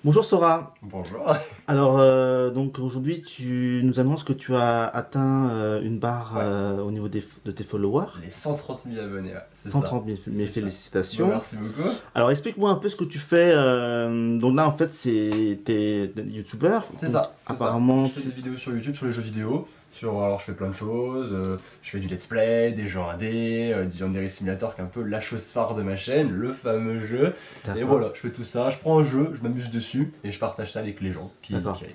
Bonjour Sora. Bonjour. Alors donc aujourd'hui tu nous annonces que tu as atteint une barre Ouais, au niveau de tes followers. les 130 000 abonnés, ouais, c'est ça. 130 000, mes C'est ça. Bon, félicitations. merci beaucoup. Alors explique-moi un peu ce que tu fais. Donc là en fait t'es youtubeur. C'est Donc, ça, c'est ça. apparemment Je fais des vidéos sur YouTube, sur les jeux vidéo. Alors je fais plein de choses, je fais du let's play, des jeux indés, du Yandere Simulator qui est un peu la chose phare de ma chaîne, le fameux jeu. Et D'accord. voilà, je fais tout ça, je prends un jeu, je m'amuse dessus et je partage ça avec les gens qui D'accord. arrivent.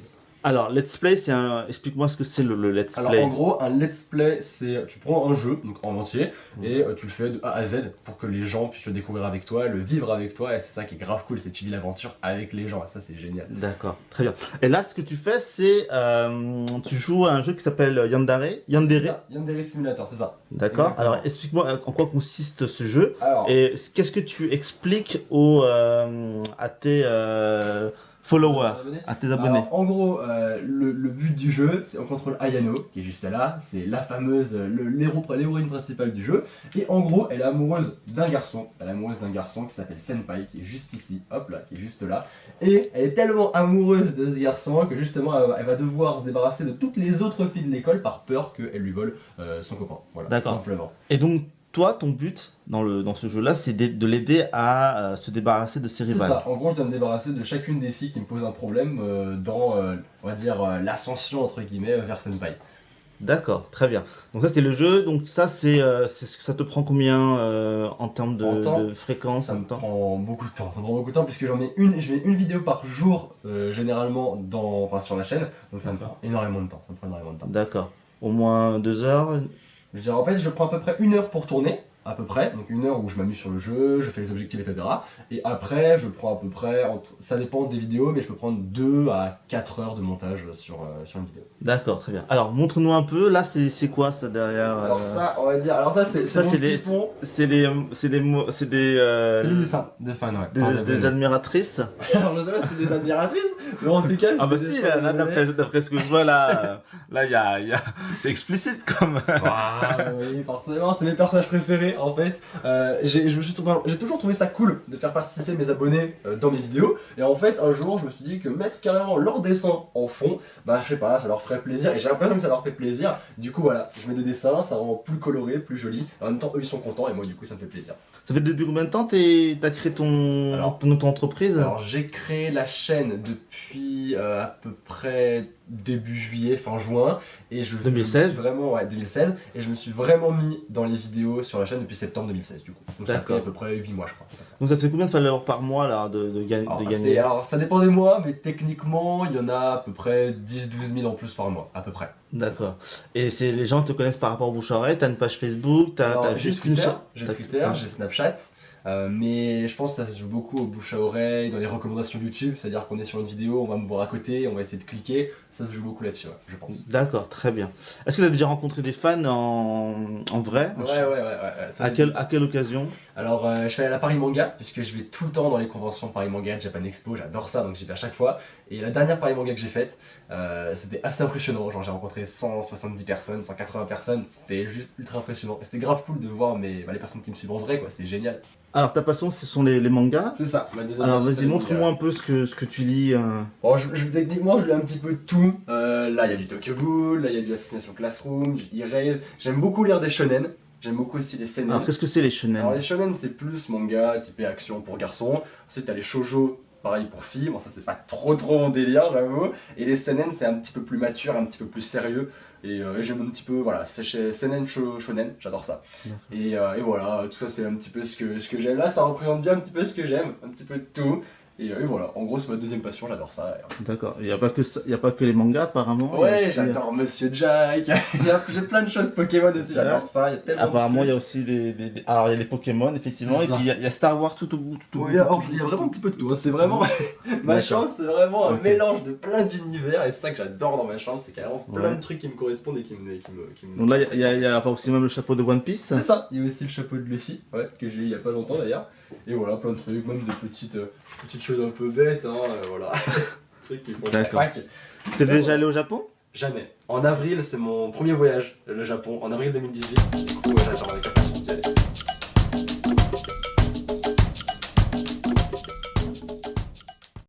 Alors let's play c'est un. Explique-moi ce que c'est le let's Alors play. en gros, un let's play, c'est tu prends un jeu donc en entier et tu le fais de A à Z pour que les gens puissent le découvrir avec toi, le vivre avec toi et c'est ça qui est grave cool, c'est que tu vis l'aventure avec les gens et ça c'est génial. D'accord, très bien. Et là ce que tu fais c'est tu joues à un jeu qui s'appelle Yandere. Yandere. Yandere Simulator, c'est ça. D'accord. Exactement. Alors explique-moi en quoi consiste ce jeu. Alors, Et qu'est-ce que tu expliques à tes followers, à tes abonnés? alors, en gros, le but du jeu, c'est on contrôle Ayano, qui est juste là, c'est la fameuse, l'héroïne principale du jeu, et en gros, elle est amoureuse d'un garçon, qui s'appelle Senpai, qui est juste ici, hop là, qui est juste là, et elle est tellement amoureuse de ce garçon que justement, elle va devoir se débarrasser de toutes les autres filles de l'école par peur qu'elle lui vole son copain, voilà, tout D'accord. simplement. Et donc toi, ton but dans ce jeu-là, c'est de l'aider à se débarrasser de ses C'est rivales. ça, en gros je dois me débarrasser de chacune des filles qui me posent un problème dans, on va dire, l'ascension entre guillemets vers Senpai. D'accord, très bien. Donc ça c'est le jeu. Donc ça ça te prend combien en termes En temps, de fréquence ça en me temps? prend beaucoup de temps, puisque je mets une vidéo par jour généralement sur la chaîne, donc ça me D'accord. prend énormément de temps, D'accord. Au moins 2 heures. Je dirais en fait je prends à peu près 1 heure pour tourner, à peu près, donc 1 heure où je m'amuse sur le jeu, je fais les objectifs etc. Et après je prends à peu près, ça dépend des vidéos, mais je peux prendre 2 à 4 heures de montage sur une vidéo. D'accord, très bien. Alors montre-nous un peu. Là c'est quoi ça derrière? Alors ça on va dire, alors ça c'est Ça mon c'est petit des fond. c'est des c'est des mots- c'est des C'est les dessins de fans, ouais. des admiratrices. Alors je sais pas si c'est des admiratrices, mais en tout cas Ah bah c'est des si, dessins là d'abonnés. d'après ce que je vois là, là c'est explicite comme. Ah oui, forcément, c'est mes personnages préférés en fait. J'ai toujours trouvé ça cool de faire participer mes abonnés dans mes vidéos. Et en fait, un jour, je me suis dit que mettre carrément leur dessin en fond, bah je sais pas, ça leur ferait plaisir. Et j'ai l'impression que ça leur fait plaisir. Du coup, voilà, je mets des dessins, ça rend plus coloré, plus joli. En même temps, eux ils sont contents et moi, du coup, ça me fait plaisir. Ça fait depuis combien de temps t'as créé Alors, ton auto-entreprise? Alors j'ai créé la chaîne depuis à peu près début juillet, fin juin, et je me 2016? suis vraiment, ouais, 2016, et je me suis vraiment mis dans les vidéos sur la chaîne depuis septembre 2016 du coup. Donc ça fait D'accord. à peu près 8 mois je crois. Donc ça te fait combien de followers par mois là de gagner? Alors ça dépend des mois, mais techniquement il y en a à peu près 10-12 000 en plus par mois, à peu près. D'accord. Et c'est les gens te connaissent par rapport au bouche à oreille, t'as une page Facebook, t'as Alors, j'ai juste une Twitter, chaîne. j'ai Snapchat, mais je pense que ça se joue beaucoup au bouche à oreille, dans les recommandations YouTube, c'est-à-dire qu'on est sur une vidéo, on va me voir à côté, on va essayer de cliquer, ça se joue beaucoup là-dessus, ouais, je pense. D'accord, très bien. Est-ce que tu as déjà rencontré des fans en vrai? Ouais, ça À me dit. à quelle occasion? Alors, je fais à la Paris Manga, puisque je vais tout le temps dans les conventions Paris Manga, Japan Expo, j'adore ça, donc j'y vais à chaque fois. Et la dernière Paris Manga que j'ai faite, c'était assez impressionnant, genre j'ai rencontré 170 personnes, 180 personnes, c'était juste ultra impressionnant. Et c'était grave cool de voir les personnes qui me suivent en vrai, quoi, c'est génial. Alors ta passion ce sont les mangas. C'est ça, ma deuxième Alors passion, c'est vas-y, le montre-moi manga. un peu ce que tu lis. Bon, techniquement, je lis un petit peu de tout. Là, il y a du Tokyo Ghoul, là, il y a du Assassination Classroom, du Erase. J'aime beaucoup lire des shonen. J'aime beaucoup aussi les seinen. Alors qu'est-ce que c'est les shonen? Alors, les shonen, c'est plus manga, typé action pour garçons. Ensuite, t'as les shoujo, pareil pour filles. Bon, ça, c'est pas trop mon délire, j'avoue. Et les seinen, c'est un petit peu plus mature, un petit peu plus sérieux. Et j'aime un petit peu, voilà, c'est seinen shonen, j'adore ça. Et voilà, tout ça, c'est un petit peu ce que j'aime. Là, ça représente bien un petit peu ce que j'aime, un petit peu de tout. Et voilà, en gros, c'est ma deuxième passion, j'adore ça. D'accord. Il n'y a pas que y a pas que les mangas apparemment. Il y a Ouais, aussi, j'adore Monsieur Jack. J'ai plein de choses Pokémon aussi, j'adore ça. Il y a tellement apparemment, il y de a aussi alors il y a les Pokémon effectivement C'est et ça. puis il y a Star Wars tout au bout, tout au bout. trucs. Ouais, alors, il y a vraiment un petit peu de tout. Hein. C'est vraiment. Ma D'accord. chambre, c'est vraiment un Ok. mélange de plein d'univers. Et c'est ça que j'adore dans ma chambre, c'est carrément plein Ouais. de trucs qui me correspondent et qui me. Donc là, il y a aussi même le chapeau de One Piece. C'est ça, il y a aussi le chapeau de Luffy, ouais, que j'ai eu il y a pas longtemps d'ailleurs. Et voilà, plein de trucs, même des petites choses un peu bêtes, hein, voilà. Trucs qui font D'accord. crac. T'es déjà allé au Japon? Jamais. En avril, c'est mon premier voyage, le Japon, en avril 2018. Du coup, j'attends avec impatience d'y